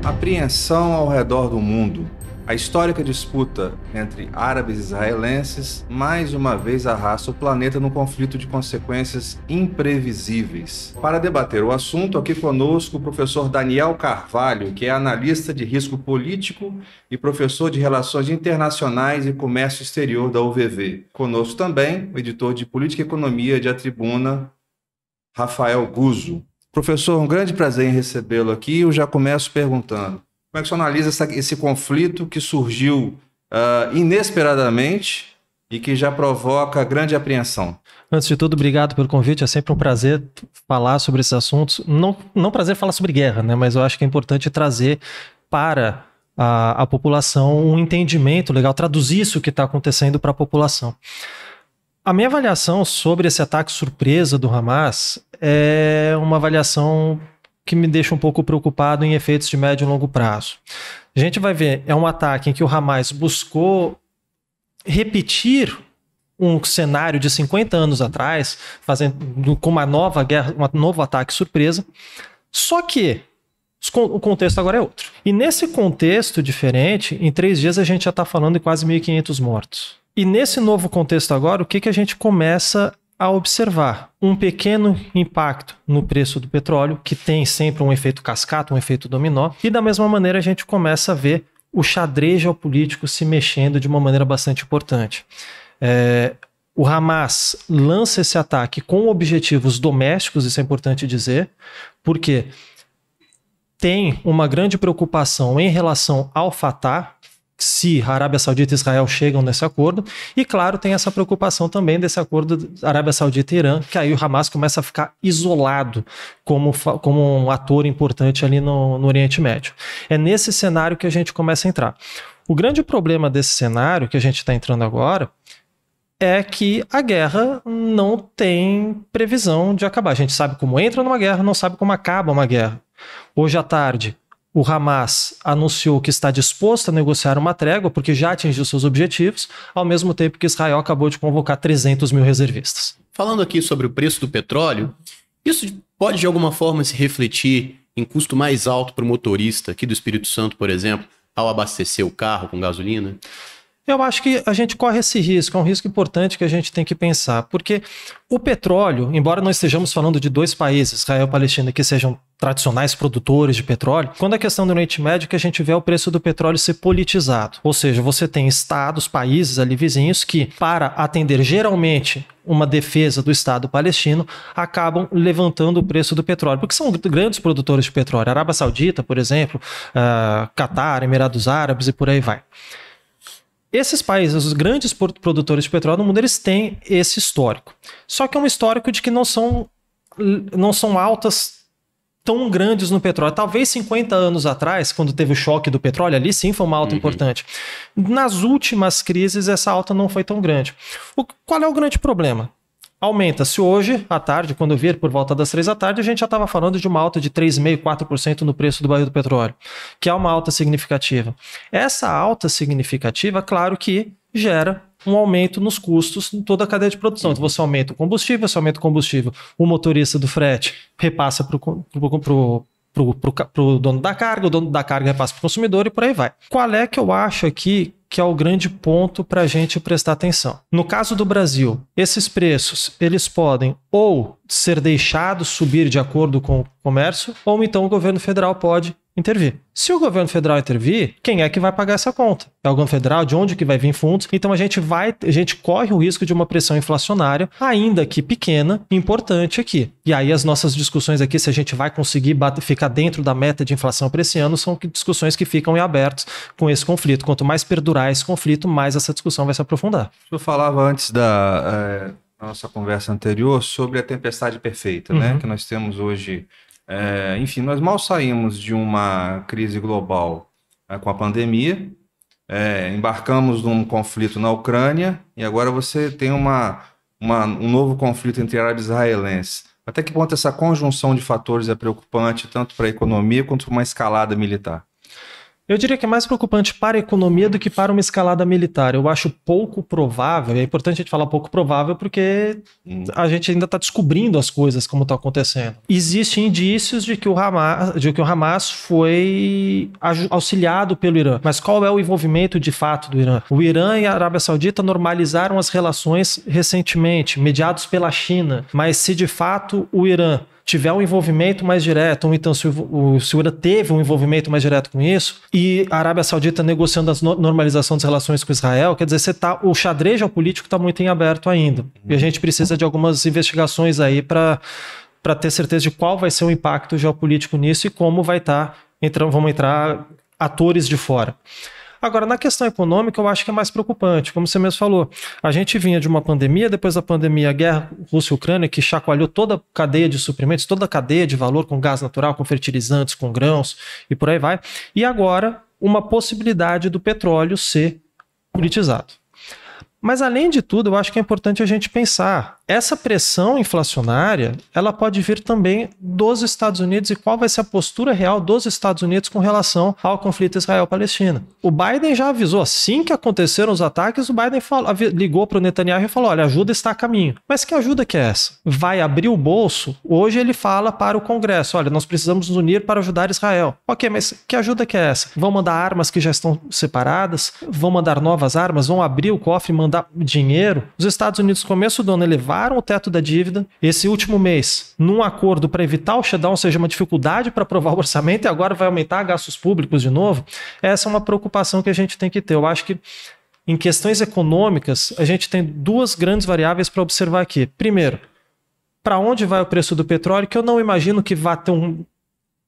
Apreensão ao redor do mundo. A histórica disputa entre árabes e israelenses mais uma vez arrasta o planeta num conflito de consequências imprevisíveis. Para debater o assunto, aqui conosco o professor Daniel Carvalho, que é analista de risco político e professor de Relações Internacionais e Comércio Exterior da UVV. Conosco também o editor de Política e Economia de A Tribuna, Rafael Guzzo. Professor, um grande prazer em recebê-lo aqui. Eu já começo perguntando: como é que você analisa esse conflito que surgiu inesperadamente e que já provoca grande apreensão? Antes de tudo, obrigado pelo convite. É sempre um prazer falar sobre esses assuntos. Não prazer falar sobre guerra, né? Mas eu acho que é importante trazer para a população um entendimento legal, traduzir isso que está acontecendo para a população. A minha avaliação sobre esse ataque surpresa do Hamas é uma avaliação que me deixa um pouco preocupado em efeitos de médio e longo prazo. A gente vai ver, é um ataque em que o Hamas buscou repetir um cenário de 50 anos atrás, fazendo com uma nova guerra, um novo ataque surpresa, só que o contexto agora é outro. E nesse contexto diferente, em 3 dias a gente já está falando de quase 1.500 mortos. E nesse novo contexto agora, o que a gente começa a observar? Um pequeno impacto no preço do petróleo, que tem sempre um efeito cascata, um efeito dominó, e da mesma maneira a gente começa a ver o xadrez geopolítico se mexendo de uma maneira bastante importante. O Hamas lança esse ataque com objetivos domésticos, isso é importante dizer, porque tem uma grande preocupação em relação ao Fatah, se a Arábia Saudita e Israel chegam nesse acordo, e claro, tem essa preocupação também desse acordo Arábia Saudita e Irã, que aí o Hamas começa a ficar isolado como um ator importante ali no Oriente Médio. É nesse cenário que a gente começa a entrar. O grande problema desse cenário que a gente está entrando agora é que a guerra não tem previsão de acabar. A gente sabe como entra numa guerra, não sabe como acaba uma guerra. Hoje à tarde, o Hamas anunciou que está disposto a negociar uma trégua porque já atingiu seus objetivos, ao mesmo tempo que Israel acabou de convocar 300 mil reservistas. Falando aqui sobre o preço do petróleo, isso pode de alguma forma se refletir em custo mais alto para o motorista aqui do Espírito Santo, por exemplo, ao abastecer o carro com gasolina? Eu acho que a gente corre esse risco, é um risco importante que a gente tem que pensar, porque o petróleo, embora nós estejamos falando de 2 países, Israel e Palestina, que sejam tradicionais produtores de petróleo, quando a questão do Oriente Médio que a gente vê o preço do petróleo ser politizado, ou seja, você tem estados, países ali vizinhos que, para atender geralmente uma defesa do Estado palestino, acabam levantando o preço do petróleo, porque são grandes produtores de petróleo, Arábia Saudita, por exemplo, Catar, Emirados Árabes e por aí vai. Esses países, os grandes produtores de petróleo no mundo, eles têm esse histórico. Só que é um histórico de que não são altas tão grandes no petróleo. Talvez 50 anos atrás, quando teve o choque do petróleo, ali sim foi uma alta importante. Nas últimas crises, essa alta não foi tão grande. Qual é o grande problema? Aumenta-se hoje, à tarde, quando eu vir por volta das 3 da tarde, a gente já estava falando de uma alta de 3,5%, 4% no preço do barril do petróleo, que é uma alta significativa. Essa alta significativa, claro que gera um aumento nos custos em toda a cadeia de produção. Então você aumenta o combustível, o motorista do frete repassa para o dono da carga, o dono da carga repassa para o consumidor e por aí vai. Qual é que eu acho aqui que é o grande ponto para a gente prestar atenção? No caso do Brasil, esses preços eles podem ou ser deixados subir de acordo com o comércio, ou então o governo federal pode intervir. Se o governo federal intervir, quem é que vai pagar essa conta? É o governo federal? De onde que vai vir fundos? Então a gente corre o risco de uma pressão inflacionária, ainda que pequena, importante aqui. E aí as nossas discussões aqui, se a gente vai conseguir ficar dentro da meta de inflação para esse ano, são discussões que ficam em abertos com esse conflito. Quanto mais perdurar esse conflito, mais essa discussão vai se aprofundar. Eu falava antes da nossa conversa anterior sobre a tempestade perfeita, né, que nós temos hoje. Enfim, nós mal saímos de uma crise global com a pandemia, embarcamos num conflito na Ucrânia e agora você tem um novo conflito entre árabes e israelenses. Até que ponto essa conjunção de fatores é preocupante tanto para a economia quanto para uma escalada militar? Eu diria que é mais preocupante para a economia do que para uma escalada militar. Eu acho pouco provável, é importante a gente falar pouco provável porque a gente ainda está descobrindo as coisas como está acontecendo. Existem indícios de que o Hamas foi auxiliado pelo Irã. Mas qual é o envolvimento de fato do Irã? O Irã e a Arábia Saudita normalizaram as relações recentemente, mediados pela China. Mas se de fato o Irã tiver um envolvimento mais direto, ou então se o Irã teve um envolvimento mais direto com isso, e a Arábia Saudita negociando a normalização das relações com Israel, quer dizer, o xadrez geopolítico está muito em aberto ainda. E a gente precisa de algumas investigações aí para ter certeza de qual vai ser o impacto geopolítico nisso e como vão entrar atores de fora. Agora, na questão econômica, eu acho que é mais preocupante. Como você mesmo falou, a gente vinha de uma pandemia, depois da pandemia, a guerra Rússia-Ucrânia, que chacoalhou toda a cadeia de suprimentos, toda a cadeia de valor com gás natural, com fertilizantes, com grãos e por aí vai. E agora, uma possibilidade do petróleo ser politizado. Mas, além de tudo, eu acho que é importante a gente pensar, essa pressão inflacionária, ela pode vir também dos Estados Unidos e qual vai ser a postura real dos Estados Unidos com relação ao conflito Israel-Palestina. O Biden já avisou, assim que aconteceram os ataques, o Biden ligou para o Netanyahu e falou, olha, a ajuda está a caminho. Mas que ajuda que é essa? Vai abrir o bolso? Hoje ele fala para o Congresso, olha, nós precisamos nos unir para ajudar Israel. Ok, mas que ajuda que é essa? Vão mandar armas que já estão separadas? Vão mandar novas armas? Vão abrir o cofre e mandar dinheiro? Os Estados Unidos, no começo do ano, elevaram o teto da dívida. Esse último mês, num acordo para evitar o shutdown, ou seja, uma dificuldade para aprovar o orçamento, e agora vai aumentar gastos públicos de novo. Essa é uma preocupação que a gente tem que ter. Eu acho que em questões econômicas, a gente tem duas grandes variáveis para observar aqui. Primeiro, para onde vai o preço do petróleo, que eu não imagino que vá ter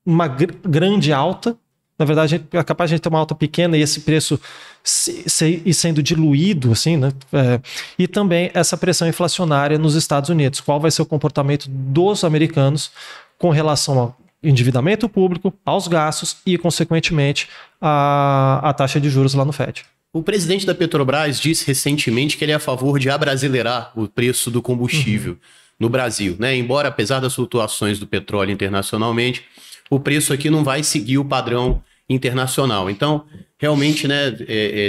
uma grande alta. Na verdade, é capaz de a gente ter uma alta pequena e esse preço ir sendo diluído, assim, né? E também essa pressão inflacionária nos Estados Unidos. Qual vai ser o comportamento dos americanos com relação ao endividamento público, aos gastos e, consequentemente, a taxa de juros lá no FED. O presidente da Petrobras disse recentemente que ele é a favor de abrasileirar o preço do combustível no Brasil, né? Embora, apesar das flutuações do petróleo internacionalmente, o preço aqui não vai seguir o padrão internacional. Então, realmente, né,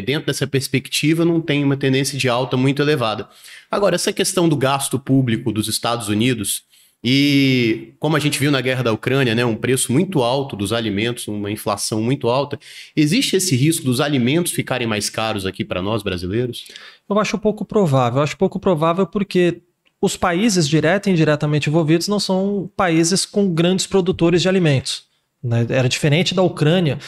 dentro dessa perspectiva, não tem uma tendência de alta muito elevada. Agora, essa questão do gasto público dos Estados Unidos e, como a gente viu na guerra da Ucrânia, né, um preço muito alto dos alimentos, uma inflação muito alta, existe esse risco dos alimentos ficarem mais caros aqui para nós, brasileiros? Eu acho pouco provável. Eu acho pouco provável porque os países direta e indiretamente envolvidos não são países com grandes produtores de alimentos. Né? Era diferente da Ucrânia,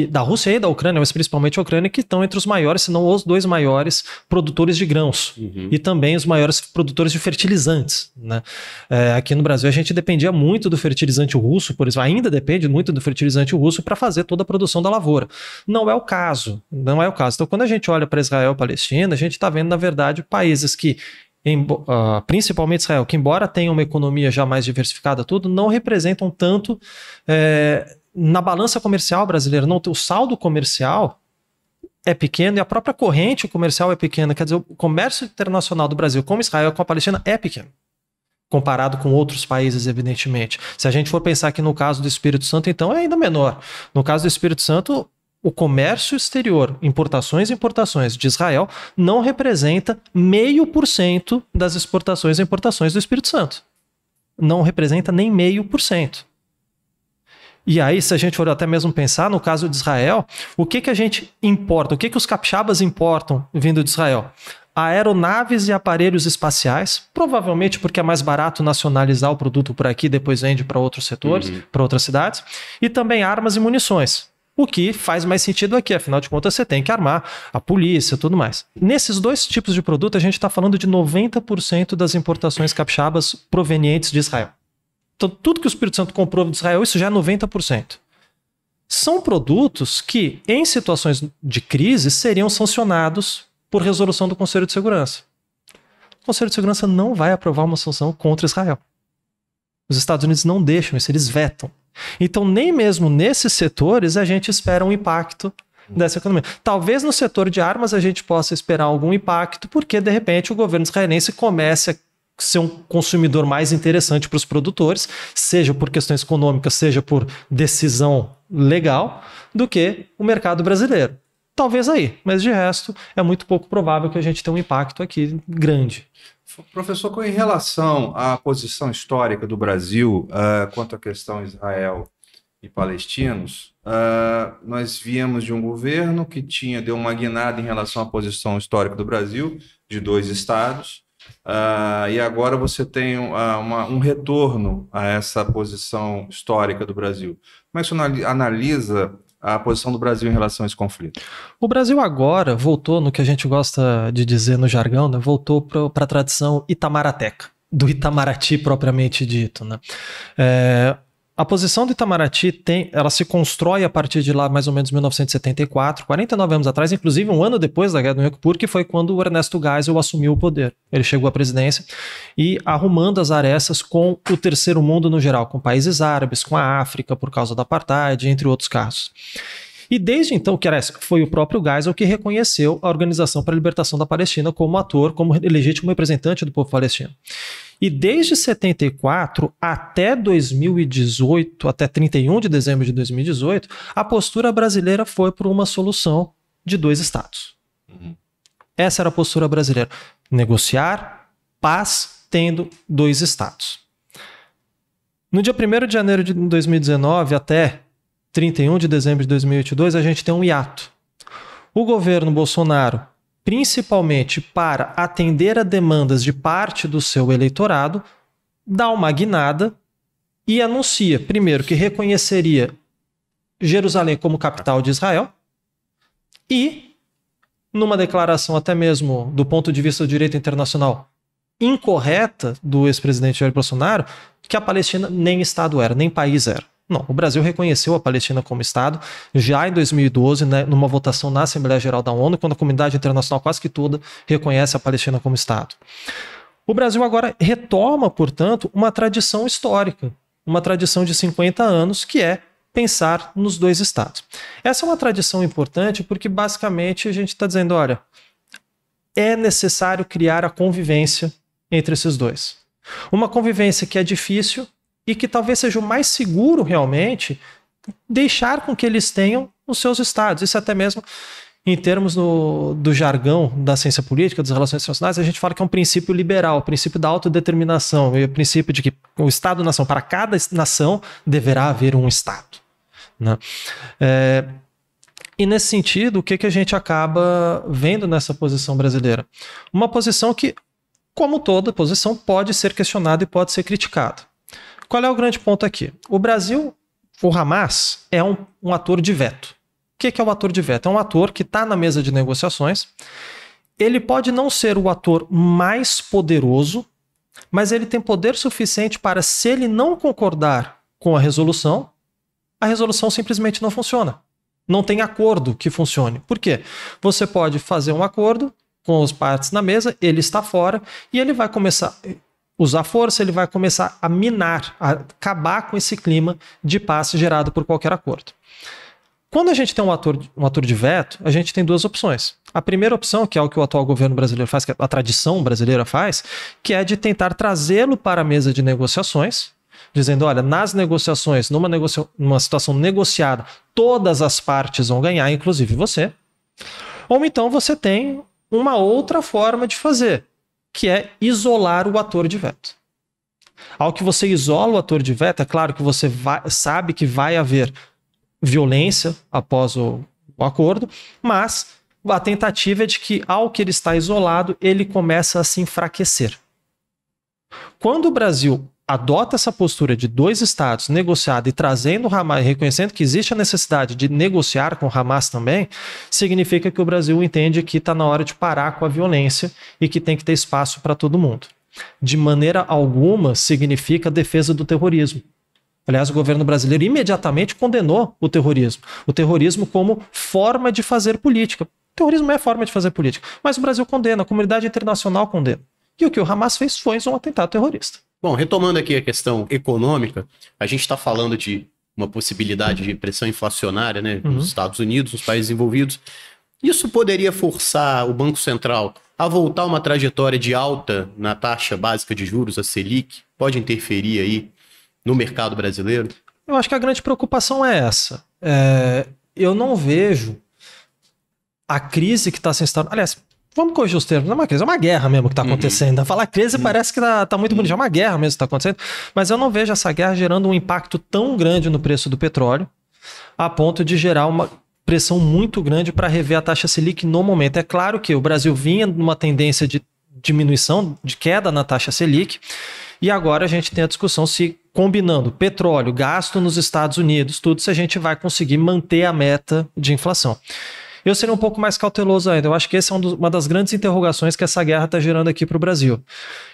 da Rússia e da Ucrânia, mas principalmente a Ucrânia, que estão entre os maiores, se não os dois maiores produtores de grãos. E também os maiores produtores de fertilizantes. Né? Aqui no Brasil a gente dependia muito do fertilizante russo, por exemplo, ainda depende muito do fertilizante russo para fazer toda a produção da lavoura. Não é o caso. Não é o caso. Então, quando a gente olha para Israel e Palestina, a gente está vendo, na verdade, países que principalmente Israel, que embora tenha uma economia já mais diversificada, tudo, não representam tanto na balança comercial brasileira. Não, o saldo comercial é pequeno e a própria corrente comercial é pequena. Quer dizer, o comércio internacional do Brasil com Israel e com a Palestina é pequeno, comparado com outros países, evidentemente. Se a gente for pensar aqui no caso do Espírito Santo, então é ainda menor. No caso do Espírito Santo, o comércio exterior, importações e importações de Israel, não representa 0,5% das exportações e importações do Espírito Santo. Não representa nem 0,5%. E aí, se a gente for até mesmo pensar, no caso de Israel, o que a gente importa? O que os capixabas importam vindo de Israel? Aeronaves e aparelhos espaciais, provavelmente porque é mais barato nacionalizar o produto por aqui, depois vende para outros setores, para outras cidades, e também armas e munições. O que faz mais sentido aqui, afinal de contas você tem que armar a polícia e tudo mais. Nesses dois tipos de produto a gente está falando de 90% das importações capixabas provenientes de Israel. Então tudo que o Espírito Santo comprou de Israel, isso já é 90%. São produtos que, em situações de crise, seriam sancionados por resolução do Conselho de Segurança. O Conselho de Segurança não vai aprovar uma sanção contra Israel. Os Estados Unidos não deixam isso, eles vetam. Então, nem mesmo nesses setores a gente espera um impacto dessa economia. Talvez no setor de armas a gente possa esperar algum impacto, porque, de repente, o governo israelense comece a ser um consumidor mais interessante para os produtores, seja por questões econômicas, seja por decisão legal, do que o mercado brasileiro. Talvez aí, mas de resto é muito pouco provável que a gente tenha um impacto aqui grande. Professor, em relação à posição histórica do Brasil quanto à questão Israel e palestinos, nós viemos de um governo que deu uma guinada em relação à posição histórica do Brasil, de 2 estados, e agora você tem um retorno a essa posição histórica do Brasil. Como é que você analisa a posição do Brasil em relação a esse conflito? O Brasil agora voltou no que a gente gosta de dizer no jargão, né? Voltou para a tradição itamarateca, do Itamaraty propriamente dito, né? A posição do Itamaraty ela se constrói a partir de lá, mais ou menos 1974, 49 anos atrás, inclusive um ano depois da Guerra do Yom Kippur, que foi quando o Ernesto Geisel assumiu o poder. Ele chegou à presidência e arrumando as arestas com o terceiro mundo no geral, com países árabes, com a África, por causa do apartheid, entre outros casos. E desde então, foi o próprio Geisel que reconheceu a Organização para a Libertação da Palestina como ator, como legítimo representante do povo palestino. E desde 74 até 2018, até 31 de dezembro de 2018, a postura brasileira foi por uma solução de 2 estados. Essa era a postura brasileira. Negociar paz tendo 2 estados. No dia 1º de janeiro de 2019 até 31 de dezembro de 2022, a gente tem um hiato. O governo Bolsonaro, principalmente para atender a demandas de parte do seu eleitorado, dá uma guinada e anuncia, primeiro, que reconheceria Jerusalém como capital de Israel e, numa declaração até mesmo do ponto de vista do direito internacional incorreta do ex-presidente Jair Bolsonaro, que a Palestina nem Estado era, nem país era. Não, o Brasil reconheceu a Palestina como Estado já em 2012, né, numa votação na Assembleia Geral da ONU, quando a comunidade internacional quase que toda reconhece a Palestina como Estado. O Brasil agora retoma, portanto, uma tradição histórica, uma tradição de 50 anos, que é pensar nos 2 estados. Essa é uma tradição importante porque, basicamente, a gente está dizendo, olha, é necessário criar a convivência entre esses 2. Uma convivência que é difícil, e que talvez seja o mais seguro realmente deixar com que eles tenham os seus estados. Isso até mesmo em termos do jargão da ciência política, das relações internacionais, a gente fala que é um princípio liberal, o princípio da autodeterminação, e o princípio de que o Estado-nação, para cada nação, deverá haver um Estado. Né? E nesse sentido, o que a gente acaba vendo nessa posição brasileira? Uma posição que, como toda posição, pode ser questionada e pode ser criticada. Qual é o grande ponto aqui? O Brasil, o Hamas, é um ator de veto. O que é o ator de veto? É um ator que está na mesa de negociações. Ele pode não ser o ator mais poderoso, mas ele tem poder suficiente para, se ele não concordar com a resolução simplesmente não funciona. Não tem acordo que funcione. Por quê? Você pode fazer um acordo com as partes na mesa, ele está fora e ele vai começar usar força, ele vai começar a minar, a acabar com esse clima de paz gerado por qualquer acordo. Quando a gente tem um ator de veto, a gente tem 2 opções. A primeira opção, que é o que o atual governo brasileiro faz, que a tradição brasileira faz, que é de tentar trazê-lo para a mesa de negociações, dizendo, olha, nas negociações, numa situação negociada, todas as partes vão ganhar, inclusive você. Ou então você tem uma outra forma de fazer, que é isolar o ator de veto. Ao que você isola o ator de veto, é claro que você sabe que vai haver violência após o acordo, mas a tentativa é de que, ao que ele está isolado, ele começa a se enfraquecer. Quando o Brasil adota essa postura de 2 estados negociada e trazendo o Hamas, reconhecendo que existe a necessidade de negociar com o Hamas também, significa que o Brasil entende que está na hora de parar com a violência e que tem que ter espaço para todo mundo. De maneira alguma significa defesa do terrorismo. Aliás, o governo brasileiro imediatamente condenou o terrorismo como forma de fazer política. O terrorismo é forma de fazer política, mas o Brasil condena, a comunidade internacional condena. E o que o Hamas fez foi um atentado terrorista. Bom, retomando aqui a questão econômica, a gente está falando de uma possibilidade de pressão inflacionária, né, nos Estados Unidos, nos países envolvidos. Isso poderia forçar o Banco Central a voltar a uma trajetória de alta na taxa básica de juros, a Selic? Pode interferir aí no mercado brasileiro? Eu acho que a grande preocupação é essa. Eu não vejo a crise que está se instalando. Aliás, vamos corrigir os termos. Não é uma crise, é uma guerra mesmo que está acontecendo. Falar crise parece que tá muito bonito. É uma guerra mesmo que está acontecendo. Mas eu não vejo essa guerra gerando um impacto tão grande no preço do petróleo a ponto de gerar uma pressão muito grande para rever a taxa Selic no momento. É claro que o Brasil vinha numa tendência de diminuição, de queda na taxa Selic, e agora a gente tem a discussão se, combinando petróleo, gasto nos Estados Unidos, tudo, se a gente vai conseguir manter a meta de inflação. Eu seria um pouco mais cauteloso ainda. Eu acho que essa é uma das grandes interrogações que essa guerra está gerando aqui para o Brasil.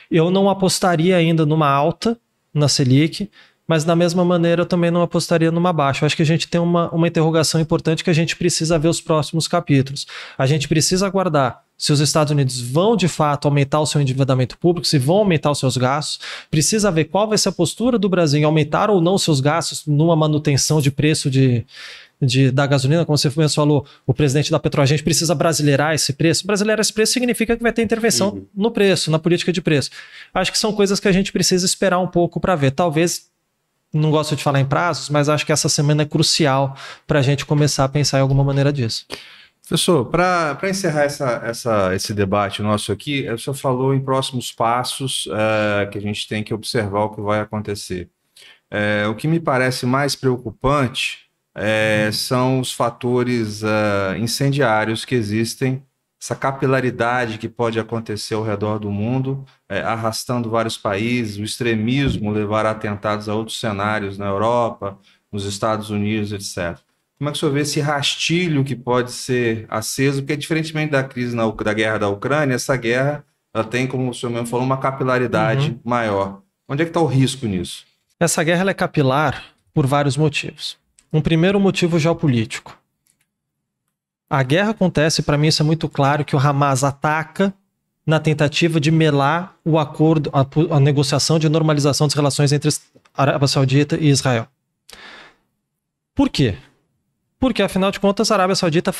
Eu não apostaria ainda numa alta na Selic, mas da mesma maneira eu também não apostaria numa baixa. Eu acho que a gente tem uma interrogação importante que a gente precisa ver os próximos capítulos. A gente precisa aguardar se os Estados Unidos vão de fato aumentar o seu endividamento público, se vão aumentar os seus gastos. Precisa ver qual vai ser a postura do Brasil em aumentar ou não os seus gastos numa manutenção de preço da gasolina. Como você mesmo falou, o presidente da Petrobras, a gente precisa brasileirar esse preço. Brasileirar esse preço significa que vai ter intervenção no preço, na política de preço. Acho que são coisas que a gente precisa esperar um pouco para ver. Talvez, não gosto de falar em prazos, mas acho que essa semana é crucial para a gente começar a pensar em alguma maneira disso. Professor, para encerrar esse debate nosso aqui, o senhor falou em próximos passos que a gente tem que observar o que vai acontecer. O que me parece mais preocupante são os fatores incendiários que existem, essa capilaridade que pode acontecer ao redor do mundo, arrastando vários países, o extremismo levar a atentados a outros cenários na Europa, nos Estados Unidos, etc. Como é que o senhor vê esse rastilho que pode ser aceso? Porque, diferentemente da crise da guerra da Ucrânia, essa guerra ela tem, como o senhor mesmo falou, uma capilaridade maior. Onde é que está o risco nisso? Essa guerra ela é capilar por vários motivos. Um primeiro motivo geopolítico. A guerra acontece, para mim isso é muito claro, que o Hamas ataca na tentativa de melar o acordo, a negociação de normalização das relações entre a Arábia Saudita e Israel. Por quê? Porque, afinal de contas, a Arábia Saudita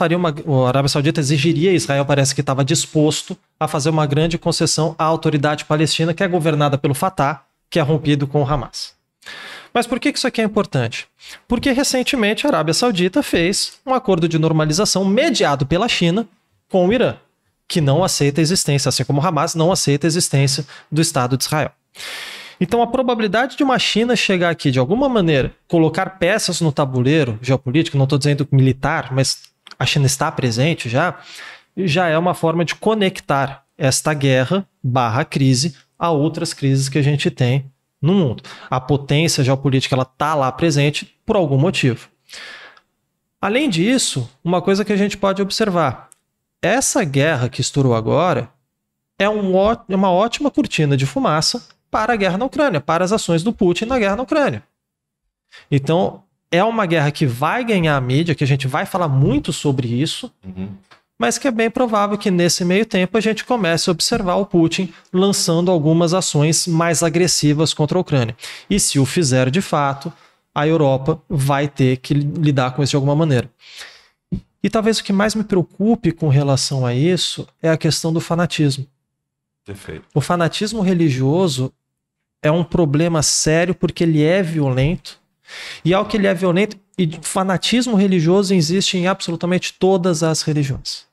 exigiria, Israel parece que estava disposto a fazer uma grande concessão à autoridade palestina, que é governada pelo Fatah, que é rompido com o Hamas. Mas por que isso aqui é importante? Porque recentemente a Arábia Saudita fez um acordo de normalização mediado pela China com o Irã, que não aceita a existência, assim como o Hamas não aceita a existência do Estado de Israel. Então a probabilidade de uma China chegar aqui de alguma maneira, colocar peças no tabuleiro geopolítico, não estou dizendo militar, mas a China está presente já é uma forma de conectar esta guerra / crise a outras crises que a gente tem no mundo. A potência geopolítica ela está lá presente por algum motivo. Além disso, uma coisa que a gente pode observar, essa guerra que estourou agora é uma ótima cortina de fumaça para a guerra na Ucrânia, para as ações do Putin na guerra na Ucrânia. Então, é uma guerra que vai ganhar a mídia, que a gente vai falar muito sobre isso, mas que é bem provável que nesse meio tempo a gente comece a observar o Putin lançando algumas ações mais agressivas contra a Ucrânia. E se o fizer de fato, a Europa vai ter que lidar com isso de alguma maneira. E talvez o que mais me preocupe com relação a isso é a questão do fanatismo. Perfeito. O fanatismo religioso é um problema sério porque ele é violento, e ao que ele é violento, e fanatismo religioso existe em absolutamente todas as religiões.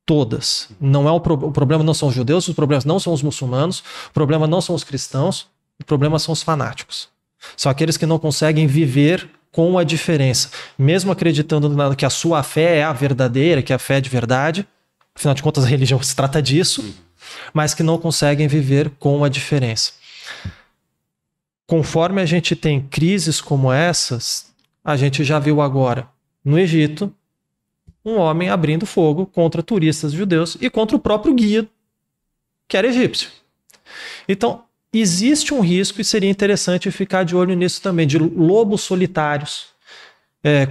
Todas. Não é o problema não são os judeus, os problemas não são os muçulmanos, o problema não são os cristãos, o problema são os fanáticos. São aqueles que não conseguem viver com a diferença, mesmo acreditando que a sua fé é a verdadeira, que é a fé de verdade, afinal de contas a religião se trata disso, mas que não conseguem viver com a diferença. Conforme a gente tem crises como essas, a gente já viu agora, no Egito, um homem abrindo fogo contra turistas judeus e contra o próprio guia, que era egípcio. Então, existe um risco, e seria interessante ficar de olho nisso também, de lobos solitários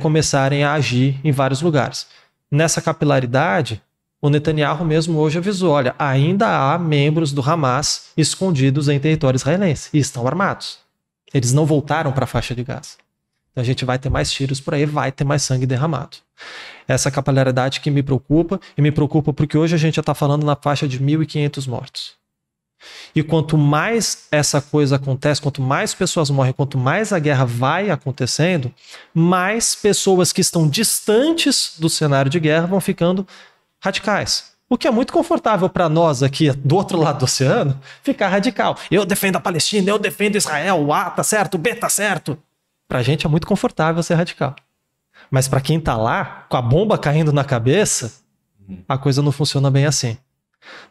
começarem a agir em vários lugares. Nessa capilaridade, o Netanyahu mesmo hoje avisou, olha, ainda há membros do Hamas escondidos em território israelense e estão armados. Eles não voltaram para a faixa de Gaza. Então a gente vai ter mais tiros por aí, vai ter mais sangue derramado. Essa capilaridade que me preocupa, e me preocupa porque hoje a gente já está falando na faixa de 1.500 mortos. E quanto mais essa coisa acontece, quanto mais pessoas morrem, quanto mais a guerra vai acontecendo, mais pessoas que estão distantes do cenário de guerra vão ficando radicais. O que é muito confortável para nós aqui do outro lado do oceano, ficar radical. Eu defendo a Palestina, eu defendo Israel, o A tá certo, o B tá certo. Pra gente é muito confortável ser radical. Mas para quem tá lá, com a bomba caindo na cabeça, a coisa não funciona bem assim.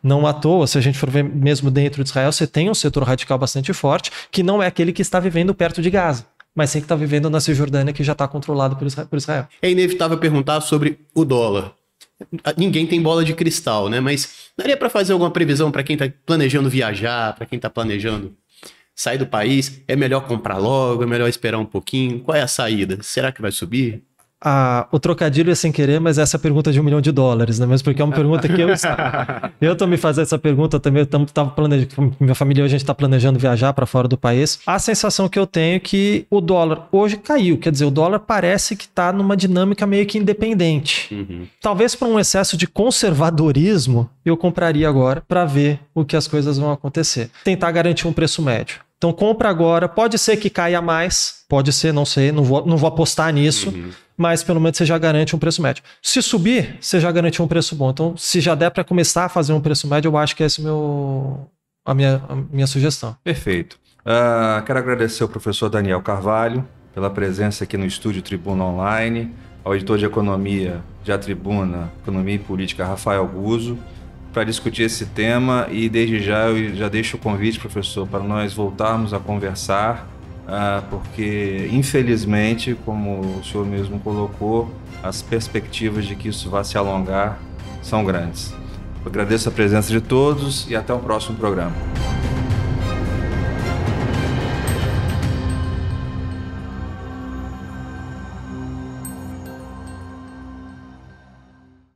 Não à toa, se a gente for ver mesmo dentro de Israel, você tem um setor radical bastante forte, que não é aquele que está vivendo perto de Gaza, mas sim que está vivendo na Cisjordânia, que já está controlado por Israel. É inevitável perguntar sobre o dólar. Ninguém tem bola de cristal, né? Mas daria para fazer alguma previsão para quem está planejando viajar, para quem está planejando sair do país? É melhor comprar logo? É melhor esperar um pouquinho? Qual é a saída? Será que vai subir? O trocadilho é sem querer, mas essa é a pergunta de $1 milhão, né? Mesmo porque é uma pergunta que eu tô me fazendo essa pergunta também, tava planejando, minha família hoje a gente está planejando viajar para fora do país. A sensação que eu tenho é que o dólar hoje caiu, quer dizer, o dólar parece que está numa dinâmica meio que independente. Talvez por um excesso de conservadorismo, eu compraria agora para ver o que as coisas vão acontecer. Tentar garantir um preço médio. Então compra agora, pode ser que caia mais, pode ser, não sei, não vou apostar nisso, mas pelo menos você já garante um preço médio. Se subir, você já garantiu um preço bom. Então, se já der para começar a fazer um preço médio, eu acho que esse é a minha sugestão. Perfeito. Quero agradecer ao professor Daniel Carvalho pela presença aqui no estúdio Tribuna Online, ao editor de economia de A Tribuna, Economia e Política, Rafael Guzzo, para discutir esse tema, e desde já eu já deixo o convite, professor, para nós voltarmos a conversar, porque infelizmente, como o senhor mesmo colocou, as perspectivas de que isso vá se alongar são grandes. Eu agradeço a presença de todos e até o próximo programa.